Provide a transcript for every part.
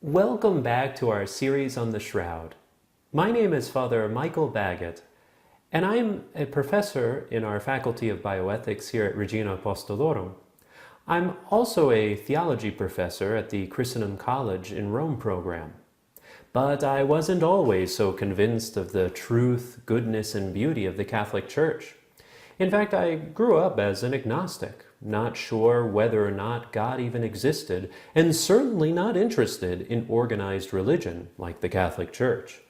Welcome back to our series on the Shroud. My name is Father Michael Baggot, and I'm a professor in our Faculty of Bioethics here at Regina Apostolorum. I'm also a theology professor at the Christendom College in Rome program. But I wasn't always so convinced of the truth, goodness, and beauty of the Catholic Church. In fact, I grew up as an agnostic, not sure whether or not God even existed, and certainly not interested in organized religion like the Catholic Church.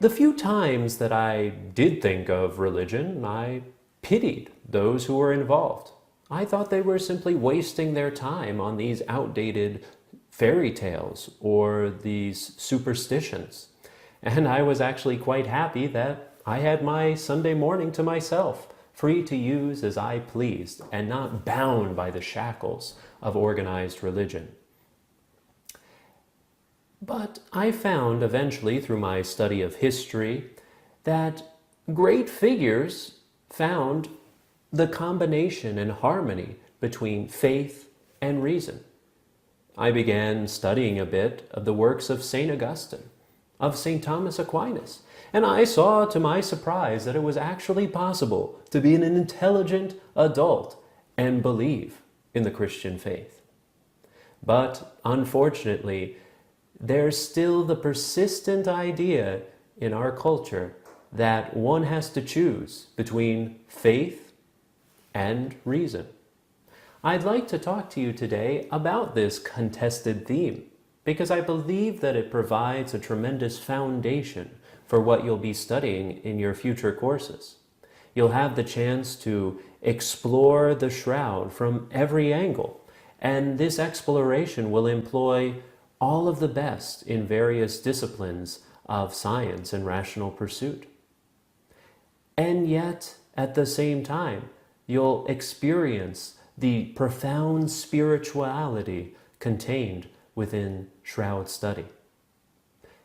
The few times that I did think of religion, I pitied those who were involved. I thought they were simply wasting their time on these outdated fairy tales or these superstitions. And I was actually quite happy that I had my Sunday morning to myself, free to use as I pleased and not bound by the shackles of organized religion. But I found eventually through my study of history that great figures found the combination and harmony between faith and reason. I began studying a bit of the works of St. Augustine, of St. Thomas Aquinas, and I saw to my surprise that it was actually possible to be an intelligent adult and believe in the Christian faith. But unfortunately, there's still the persistent idea in our culture that one has to choose between faith and reason. I'd like to talk to you today about this contested theme because I believe that it provides a tremendous foundation for what you'll be studying in your future courses. You'll have the chance to explore the shroud from every angle, and this exploration will employ all of the best in various disciplines of science and rational pursuit. And yet, at the same time, you'll experience the profound spirituality contained within shroud study.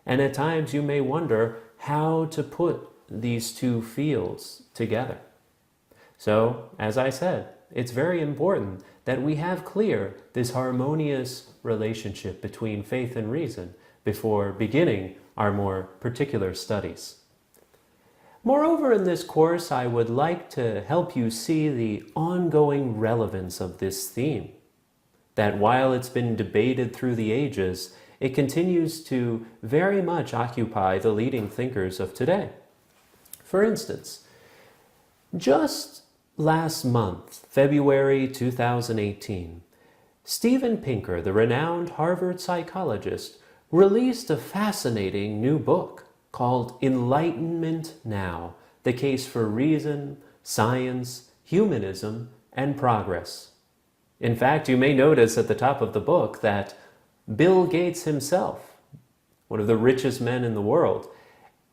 And at times you may wonder how to put these two fields together. So, as I said, it's very important that we have clear this harmonious relationship between faith and reason before beginning our more particular studies. Moreover, in this course, I would like to help you see the ongoing relevance of this theme, that while it's been debated through the ages, it continues to very much occupy the leading thinkers of today. For instance, just last month, February 2018, Steven Pinker, the renowned Harvard psychologist, released a fascinating new book called Enlightenment Now: The Case for Reason, Science, Humanism, and Progress. In fact, you may notice at the top of the book that Bill Gates himself, one of the richest men in the world,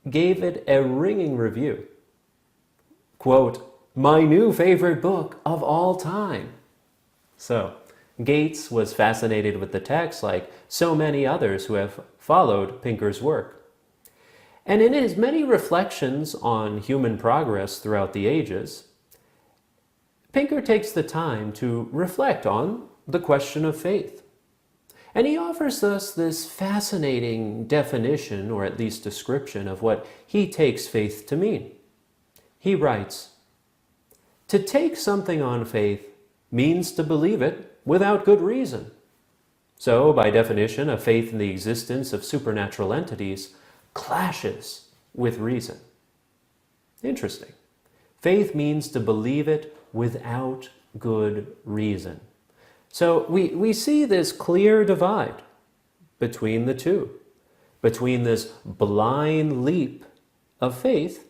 gave it a ringing review. Quote, "My new favorite book of all time." So, Gates was fascinated with the text like so many others who have followed Pinker's work. And in his many reflections on human progress throughout the ages, Pinker takes the time to reflect on the question of faith. And he offers us this fascinating definition, or at least description, of what he takes faith to mean. He writes, "To take something on faith means to believe it without good reason. So, by definition, a faith in the existence of supernatural entities clashes with reason." Interesting. Faith means to believe it without good reason. So we see this clear divide between the two, between this blind leap of faith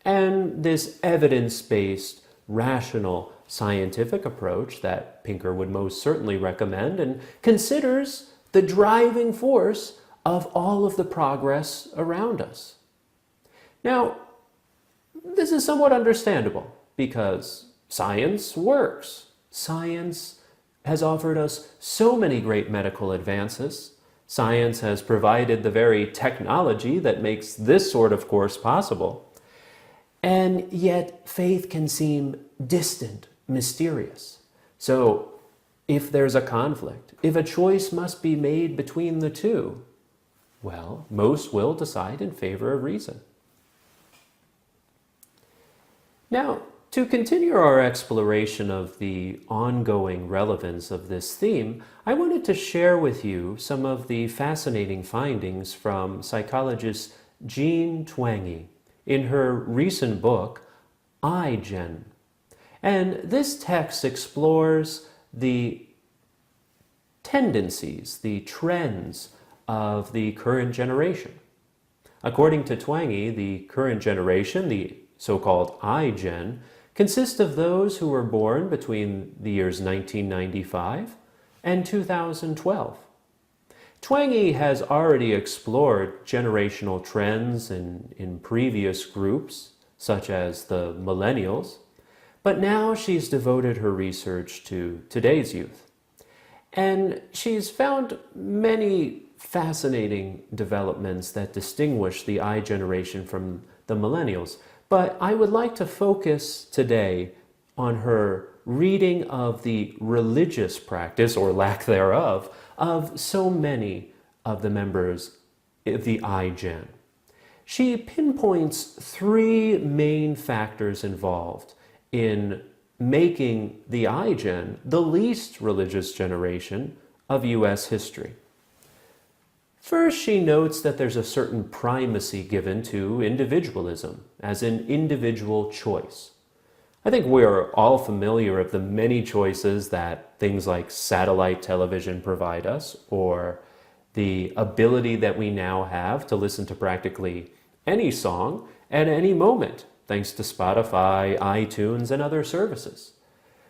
and this evidence-based, rational, scientific approach that Pinker would most certainly recommend and considers the driving force of all of the progress around us. Now, this is somewhat understandable because science works. Science has offered us so many great medical advances. Science has provided the very technology that makes this sort of course possible. And yet faith can seem distant, mysterious. So if there's a conflict, if a choice must be made between the two, well, most will decide in favor of reason. Now, to continue our exploration of the ongoing relevance of this theme, I wanted to share with you some of the fascinating findings from psychologist Jean Twenge in her recent book, I-Gen. And this text explores the tendencies, the trends of the current generation. According to Twenge, the current generation, the so-called I-Gen, consists of those who were born between the years 1995 and 2012. Twenge has already explored generational trends in previous groups, such as the millennials, but now she's devoted her research to today's youth. And she's found many fascinating developments that distinguish the I generation from the millennials. But I would like to focus today on her reading of the religious practice, or lack thereof, of so many of the members of the I-Gen. She pinpoints three main factors involved in making the I-Gen the least religious generation of U.S. history. First, she notes that there's a certain primacy given to individualism, as in individual choice. I think we are all familiar with the many choices that things like satellite television provide us, or the ability that we now have to listen to practically any song at any moment, thanks to Spotify, iTunes, and other services.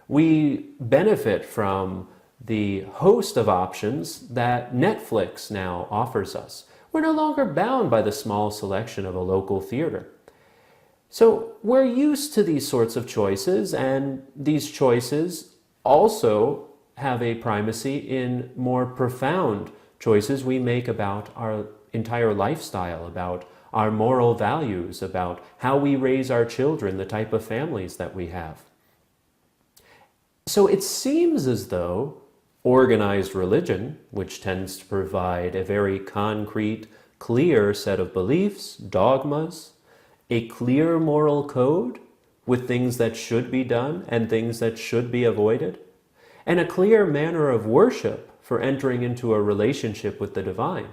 We benefit from the host of options that Netflix now offers us. We're no longer bound by the small selection of a local theater. So we're used to these sorts of choices, and these choices also have a primacy in more profound choices we make about our entire lifestyle, about our moral values, about how we raise our children, the type of families that we have. So it seems as though organized religion, which tends to provide a very concrete, clear set of beliefs, dogmas, a clear moral code with things that should be done and things that should be avoided, and a clear manner of worship for entering into a relationship with the divine.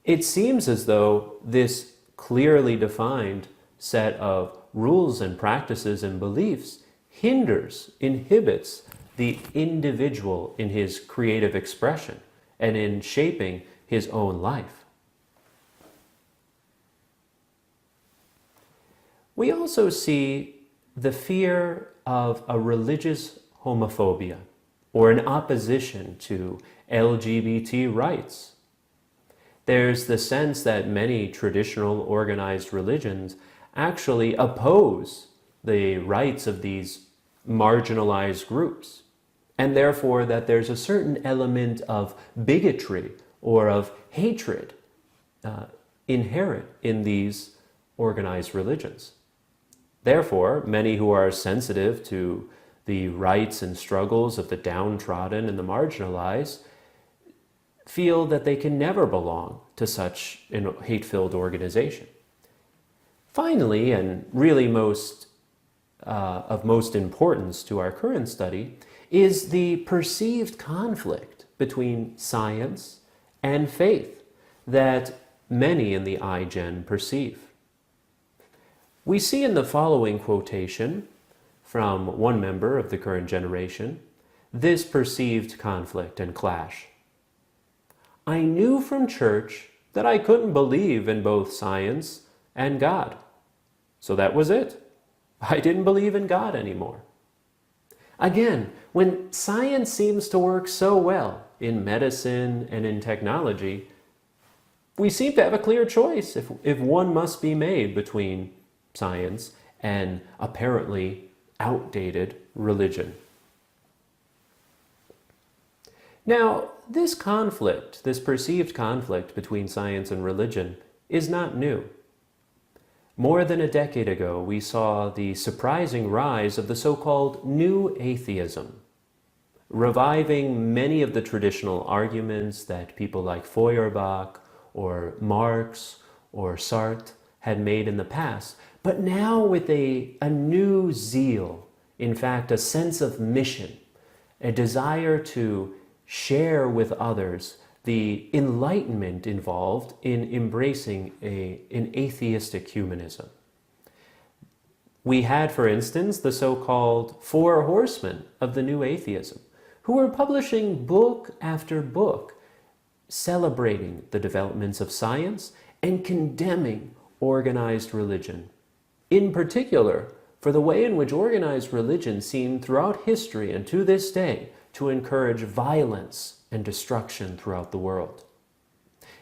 It seems as though this clearly defined set of rules and practices and beliefs inhibits the individual in his creative expression and in shaping his own life. We also see the fear of a religious homophobia or an opposition to LGBT rights. There's the sense that many traditional organized religions actually oppose the rights of these marginalized groups, and therefore that there's a certain element of bigotry or of hatred inherent in these organized religions. Therefore, many who are sensitive to the rights and struggles of the downtrodden and the marginalized feel that they can never belong to such a hate-filled organization. Finally, and really of most importance to our current study, is the perceived conflict between science and faith that many in the I-Gen perceive. We see in the following quotation from one member of the current generation this perceived conflict and clash. I knew from church that I couldn't believe in both science and God. So that was it. I didn't believe in God anymore. Again, when science seems to work so well in medicine and in technology, we seem to have a clear choice if one must be made between science and apparently outdated religion. Now, this conflict, this perceived conflict between science and religion, is not new. More than a decade ago, we saw the surprising rise of the so-called New Atheism. reviving many of the traditional arguments that people like Feuerbach or Marx or Sartre had made in the past, but now with a new zeal, in fact, a sense of mission, a desire to share with others the enlightenment involved in embracing an atheistic humanism. We had, for instance, the so-called Four Horsemen of the New Atheism, who were publishing book after book, celebrating the developments of science and condemning organized religion. In particular, for the way in which organized religion seemed throughout history and to this day to encourage violence and destruction throughout the world.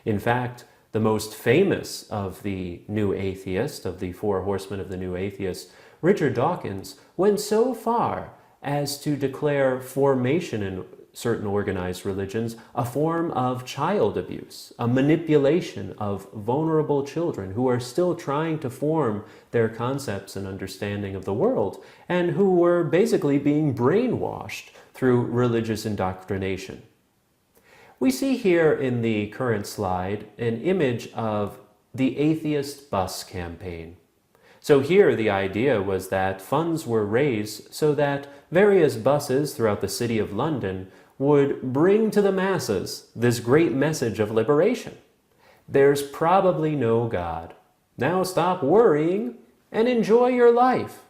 In fact, the most famous of the New Atheists, of the Four Horsemen of the New Atheists, Richard Dawkins, went so far as to declare formation in certain organized religions a form of child abuse, a manipulation of vulnerable children who are still trying to form their concepts and understanding of the world, and who were basically being brainwashed through religious indoctrination. We see here in the current slide an image of the atheist bus campaign. So here the idea was that funds were raised so that various buses throughout the city of London would bring to the masses this great message of liberation. There's probably no God. Now stop worrying and enjoy your life.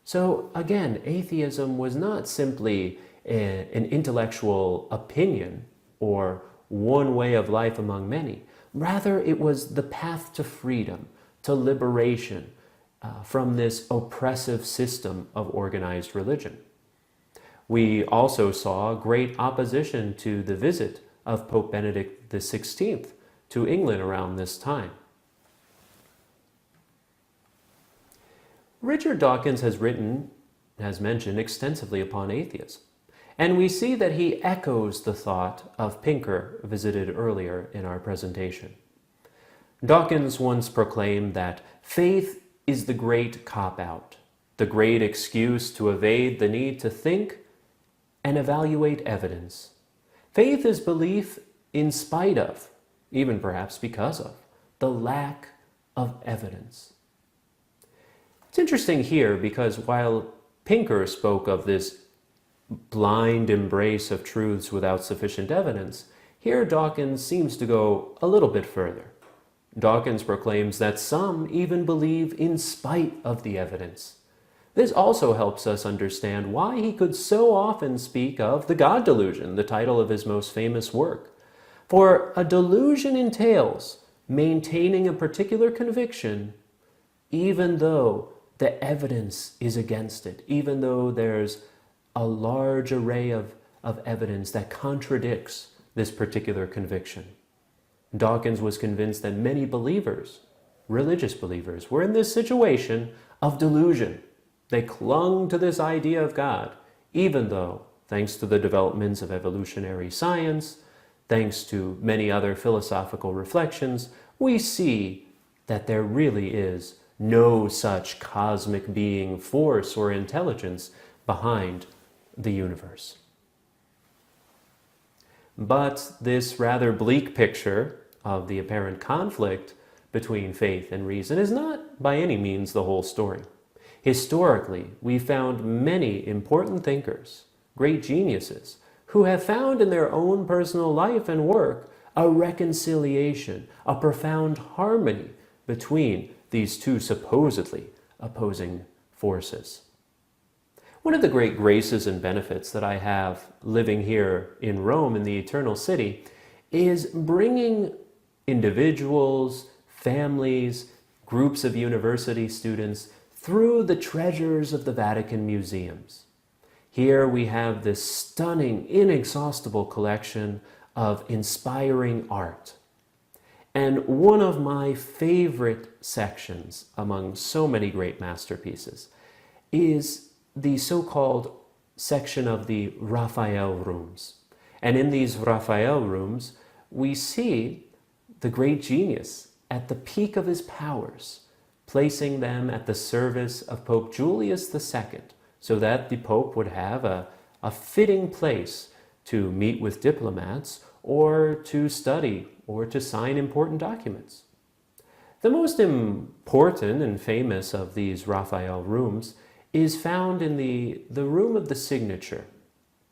So again, atheism was not simply an intellectual opinion or one way of life among many. Rather, it was the path to freedom, to liberation from this oppressive system of organized religion. We also saw great opposition to the visit of Pope Benedict XVI to England around this time. Richard Dawkins has written, as mentioned, extensively upon atheism. And we see that he echoes the thought of Pinker visited earlier in our presentation. Dawkins once proclaimed that faith is the great cop-out, the great excuse to evade the need to think and evaluate evidence. Faith is belief in spite of, even perhaps because of, the lack of evidence. It's interesting here because while Pinker spoke of this blind embrace of truths without sufficient evidence, here Dawkins seems to go a little bit further. Dawkins proclaims that some even believe in spite of the evidence. This also helps us understand why he could so often speak of the God delusion, the title of his most famous work. For a delusion entails maintaining a particular conviction even though the evidence is against it, even though there's a large array of evidence that contradicts this particular conviction. Dawkins was convinced that many believers, religious believers, were in this situation of delusion. They clung to this idea of God, even though, thanks to the developments of evolutionary science, thanks to many other philosophical reflections, we see that there really is no such cosmic being, force, or intelligence behind the universe. But this rather bleak picture of the apparent conflict between faith and reason is not by any means the whole story. Historically, we found many important thinkers, great geniuses, who have found in their own personal life and work a reconciliation, a profound harmony between these two supposedly opposing forces. One of the great graces and benefits that I have living here in Rome, in the Eternal City, is bringing individuals, families, groups of university students through the treasures of the Vatican museums. Here we have this stunning, inexhaustible collection of inspiring art. And one of my favorite sections among so many great masterpieces is the so-called section of the Raphael rooms. And in these Raphael rooms, we see the great genius at the peak of his powers, placing them at the service of Pope Julius II, so that the Pope would have a a fitting place to meet with diplomats or to study or to sign important documents. The most important and famous of these Raphael rooms is found in the room of the signature,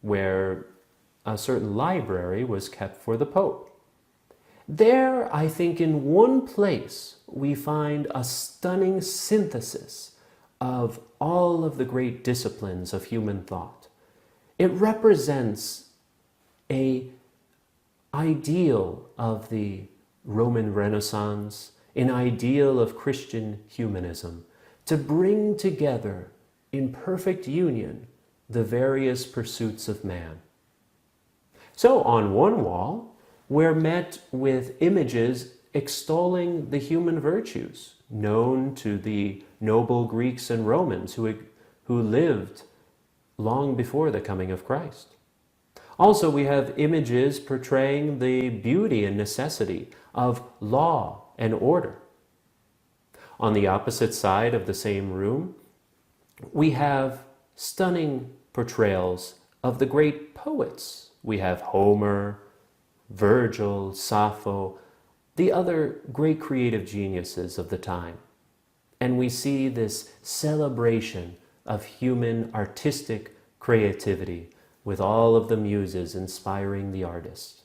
where a certain library was kept for the Pope. There, I think, in one place, we find a stunning synthesis of all of the great disciplines of human thought. It represents an ideal of the Roman Renaissance, an ideal of Christian humanism, to bring together in perfect union the various pursuits of man. So on one wall, we're met with images extolling the human virtues known to the noble Greeks and Romans who lived long before the coming of Christ. Also, we have images portraying the beauty and necessity of law and order. On the opposite side of the same room, we have stunning portrayals of the great poets. We have Homer, Virgil, Sappho, the other great creative geniuses of the time. And we see this celebration of human artistic creativity with all of the muses inspiring the artist.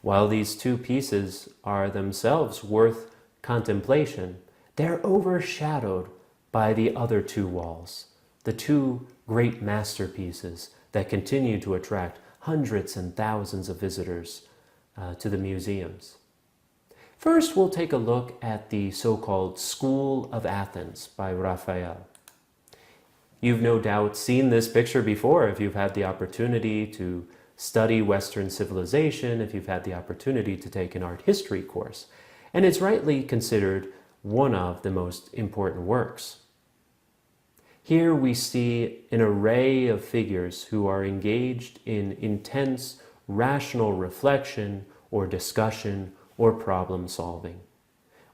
While these two pieces are themselves worth contemplation, they're overshadowed by the other two walls, the two great masterpieces that continue to attract hundreds and thousands of visitors to the museums. First, we'll take a look at the so-called School of Athens by Raphael. You've no doubt seen this picture before if you've had the opportunity to study Western civilization, if you've had the opportunity to take an art history course. And it's rightly considered one of the most important works. Here we see an array of figures who are engaged in intense rational reflection or discussion or problem solving.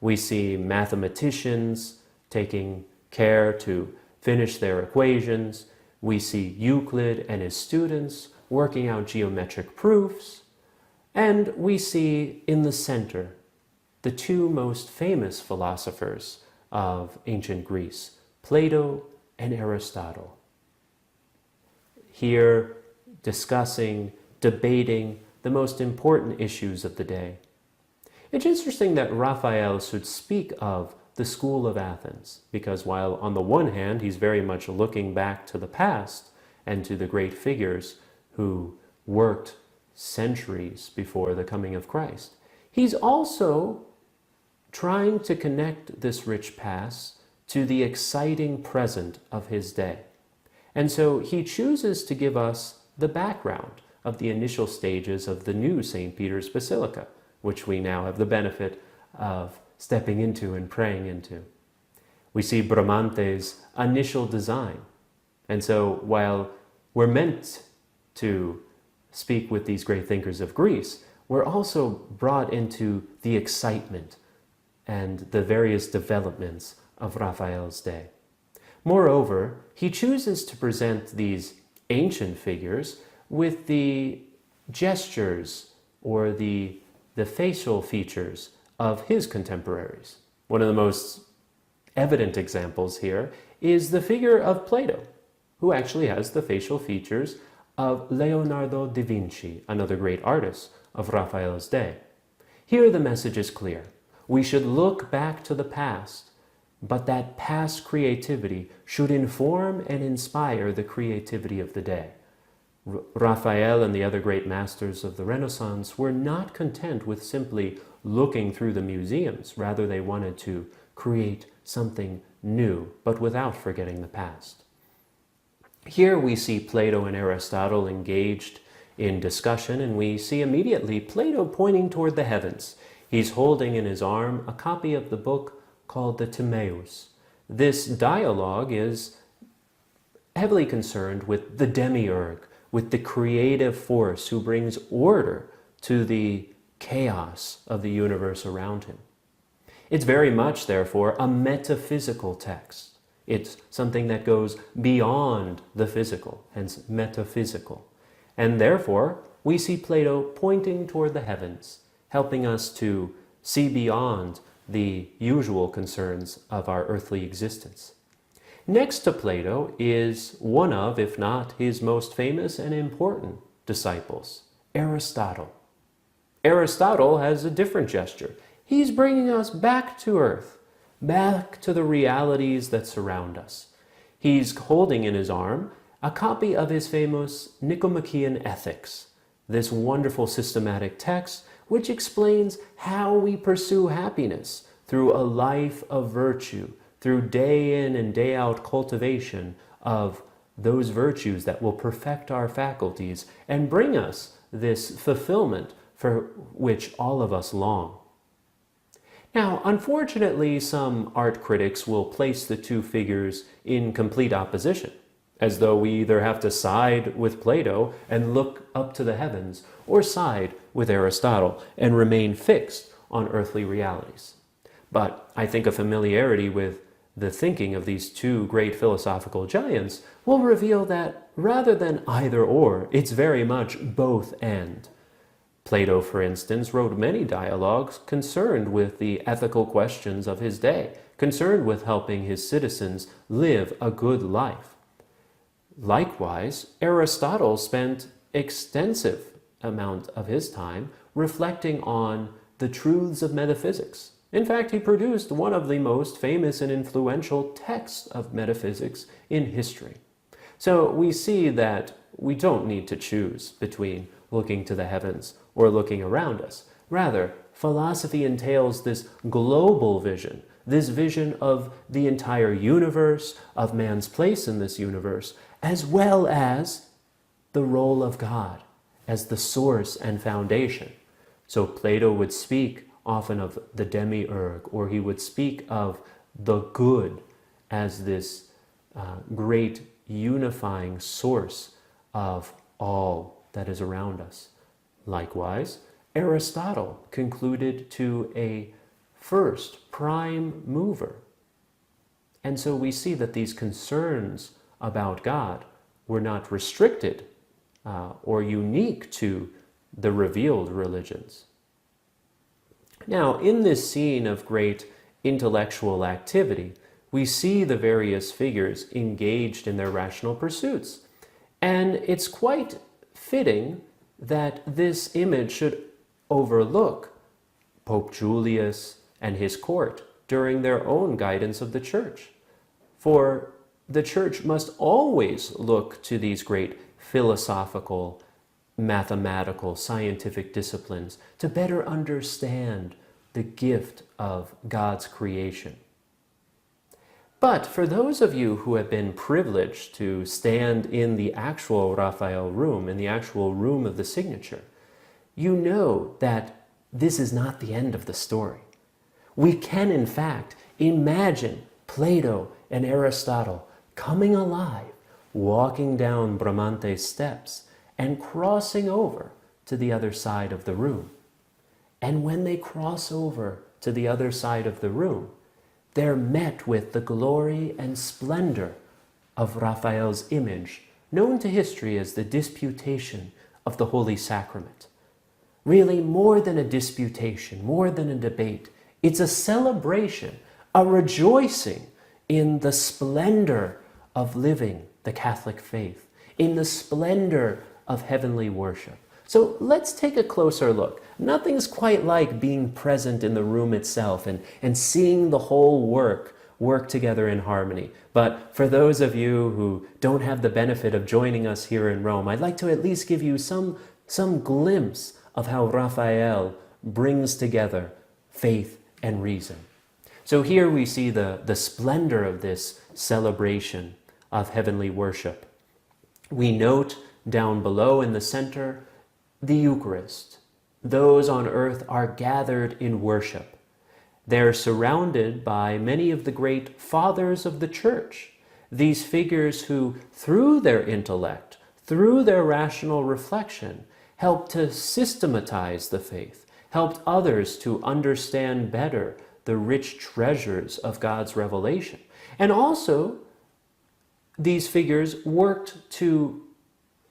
We see mathematicians taking care to finish their equations. We see Euclid and his students working out geometric proofs. And we see in the center the two most famous philosophers of ancient Greece, Plato and Aristotle. Here discussing, debating the most important issues of the day. It's interesting that Raphael should speak of the School of Athens, because while on the one hand he's very much looking back to the past and to the great figures who worked centuries before the coming of Christ, he's also trying to connect this rich past to the exciting present of his day. And so he chooses to give us the background of the initial stages of the new St. Peter's Basilica, which we now have the benefit of stepping into and praying into. We see Bramante's initial design. And so while we're meant to speak with these great thinkers of Greece, we're also brought into the excitement and the various developments of Raphael's day. Moreover, he chooses to present these ancient figures with the gestures or the facial features of his contemporaries. One of the most evident examples here is the figure of Plato, who actually has the facial features of Leonardo da Vinci, another great artist of Raphael's day. Here the message is clear. We should look back to the past, but that past creativity should inform and inspire the creativity of the day. Raphael and the other great masters of the Renaissance were not content with simply looking through the museums. Rather, they wanted to create something new, but without forgetting the past. Here we see Plato and Aristotle engaged in discussion, and we see immediately Plato pointing toward the heavens. He's holding in his arm a copy of the book called the Timaeus. This dialogue is heavily concerned with the demiurge, with the creative force who brings order to the chaos of the universe around him. It's very much, therefore, a metaphysical text. It's something that goes beyond the physical, hence metaphysical. And therefore, we see Plato pointing toward the heavens, helping us to see beyond the usual concerns of our earthly existence. Next to Plato is one of, if not his most famous and important disciples, Aristotle. Aristotle has a different gesture. He's bringing us back to earth, back to the realities that surround us. He's holding in his arm a copy of his famous Nicomachean Ethics, this wonderful systematic text which explains how we pursue happiness through a life of virtue, through day in and day out cultivation of those virtues that will perfect our faculties and bring us this fulfillment for which all of us long. Now, unfortunately, some art critics will place the two figures in complete opposition, as though we either have to side with Plato and look up to the heavens, or side with Aristotle and remain fixed on earthly realities. But I think a familiarity with the thinking of these two great philosophical giants will reveal that rather than either or, it's very much both and. Plato, for instance, wrote many dialogues concerned with the ethical questions of his day, concerned with helping his citizens live a good life. Likewise, Aristotle spent extensive amount of his time reflecting on the truths of metaphysics. In fact, he produced one of the most famous and influential texts of metaphysics in history. So we see that we don't need to choose between looking to the heavens or looking around us. Rather, philosophy entails this global vision, this vision of the entire universe, of man's place in this universe, as well as the role of God as the source and foundation. So Plato would speak often of the demiurge, or he would speak of the good as this great unifying source of all that is around us. Likewise, Aristotle concluded to a first prime mover. And so we see that these concerns about God were not restricted or unique to the revealed religions. Now, in this scene of great intellectual activity, we see the various figures engaged in their rational pursuits. And it's quite fitting that this image should overlook Pope Julius and his court during their own guidance of the Church. For the Church must always look to these great philosophical, mathematical, scientific disciplines to better understand the gift of God's creation. But for those of you who have been privileged to stand in the actual Raphael room, in the actual room of the signature, you know that this is not the end of the story. We can, in fact, imagine Plato and Aristotle coming alive, walking down Bramante's steps and crossing over to the other side of the room. And when they cross over to the other side of the room, they're met with the glory and splendor of Raphael's image, known to history as the Disputation of the Holy Sacrament. Really, more than a disputation, more than a debate, it's a celebration, a rejoicing in the splendor of living the Catholic faith, in the splendor of heavenly worship. So let's take a closer look. Nothing's quite like being present in the room itself and seeing the whole work together in harmony. But for those of you who don't have the benefit of joining us here in Rome, I'd like to at least give you some glimpse of how Raphael brings together faith and reason. So here we see the splendor of this celebration of heavenly worship. We note down below in the center the Eucharist. Those on earth are gathered in worship. They're surrounded by many of the great fathers of the Church, these figures who, through their intellect, through their rational reflection, helped to systematize the faith, helped others to understand better the rich treasures of God's revelation. And also, these figures worked to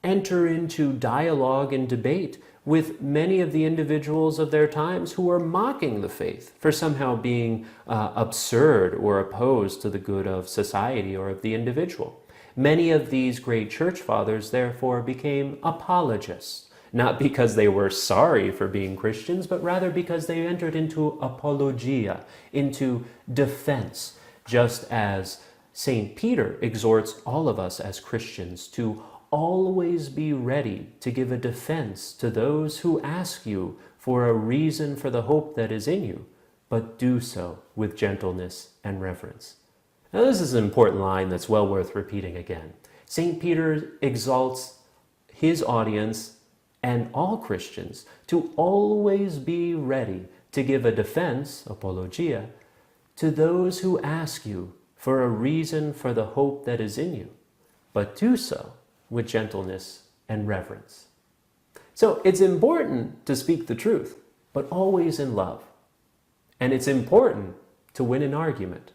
enter into dialogue and debate with many of the individuals of their times who were mocking the faith for somehow being absurd or opposed to the good of society or of the individual. Many of these great church fathers, therefore, became apologists, not because they were sorry for being Christians, but rather because they entered into apologia, into defense, just as St. Peter exhorts all of us as Christians to always be ready to give a defense to those who ask you for a reason for the hope that is in you, but do so with gentleness and reverence. Now, this is an important line that's well worth repeating again. St. Peter exalts his audience and all Christians to always be ready to give a defense, apologia, to those who ask you for a reason for the hope that is in you, but do so with gentleness and reverence. So it's important to speak the truth, but always in love. And it's important to win an argument.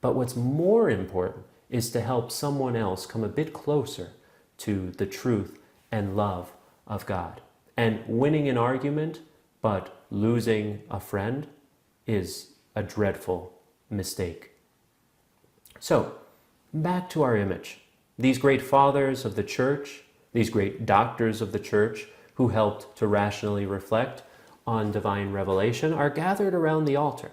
But what's more important is to help someone else come a bit closer to the truth and love of God. And winning an argument, but losing a friend, is a dreadful mistake. So, back to our image. These great fathers of the church, these great doctors of the church who helped to rationally reflect on divine revelation are gathered around the altar.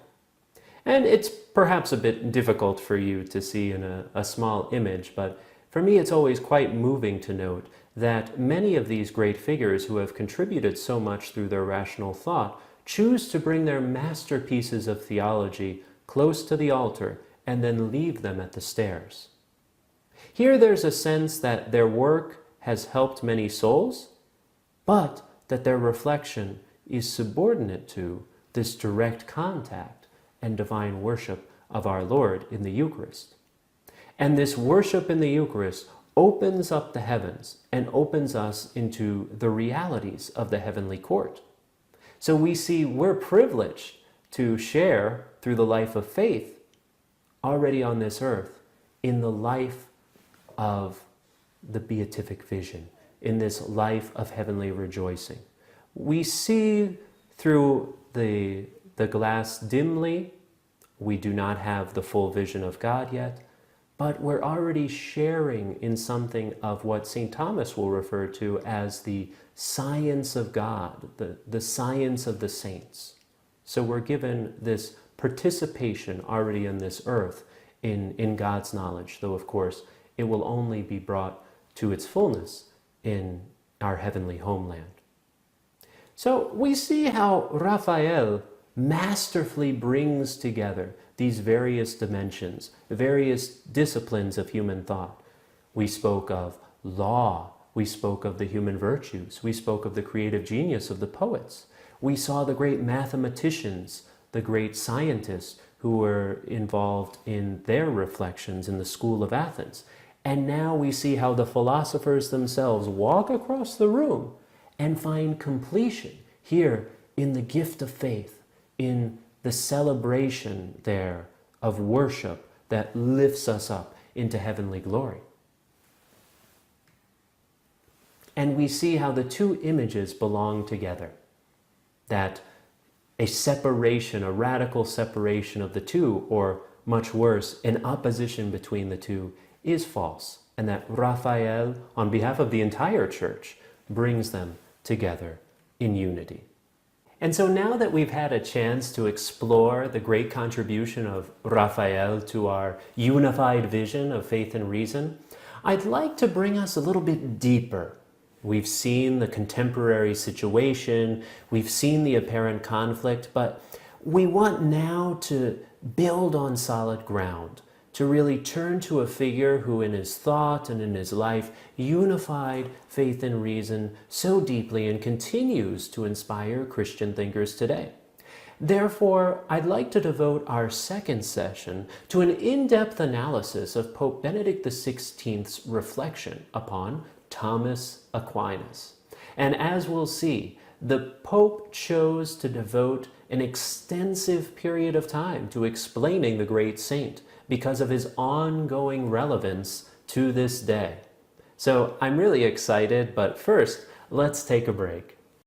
And it's perhaps a bit difficult for you to see in a small image, but for me it's always quite moving to note that many of these great figures who have contributed so much through their rational thought choose to bring their masterpieces of theology close to the altar and then leave them at the stairs. Here there's a sense that their work has helped many souls, but that their reflection is subordinate to this direct contact and divine worship of our Lord in the Eucharist. And this worship in the Eucharist opens up the heavens and opens us into the realities of the heavenly court. So we see we're privileged to share through the life of faith already on this earth in the life of the beatific vision, in this life of heavenly rejoicing. We see through the glass dimly. We do not have the full vision of God yet, but we're already sharing in something of what St. Thomas will refer to as the science of God, the science of the saints. So we're given this participation already in this earth in God's knowledge, though of course it will only be brought to its fullness in our heavenly homeland. So we see how Raphael masterfully brings together these various dimensions, various disciplines of human thought. We spoke of law, we spoke of the human virtues, we spoke of the creative genius of the poets. We saw the great mathematicians, the great scientists who were involved in their reflections in the school of Athens. And now we see how the philosophers themselves walk across the room and find completion here in the gift of faith, in the celebration there of worship that lifts us up into heavenly glory. And we see how the two images belong together, that a separation, a radical separation of the two, or much worse, an opposition between the two, is false, and that Raphael, on behalf of the entire church, brings them together in unity. And so now that we've had a chance to explore the great contribution of Raphael to our unified vision of faith and reason, I'd like to bring us a little bit deeper. We've seen the contemporary situation, we've seen the apparent conflict, but we want now to build on solid ground, to really turn to a figure who in his thought and in his life unified faith and reason so deeply and continues to inspire Christian thinkers today. Therefore, I'd like to devote our second session to an in-depth analysis of Pope Benedict XVI's reflection upon Thomas Aquinas. And as we'll see, the Pope chose to devote an extensive period of time to explaining the great saint, because of his ongoing relevance to this day. So I'm really excited, but first, let's take a break.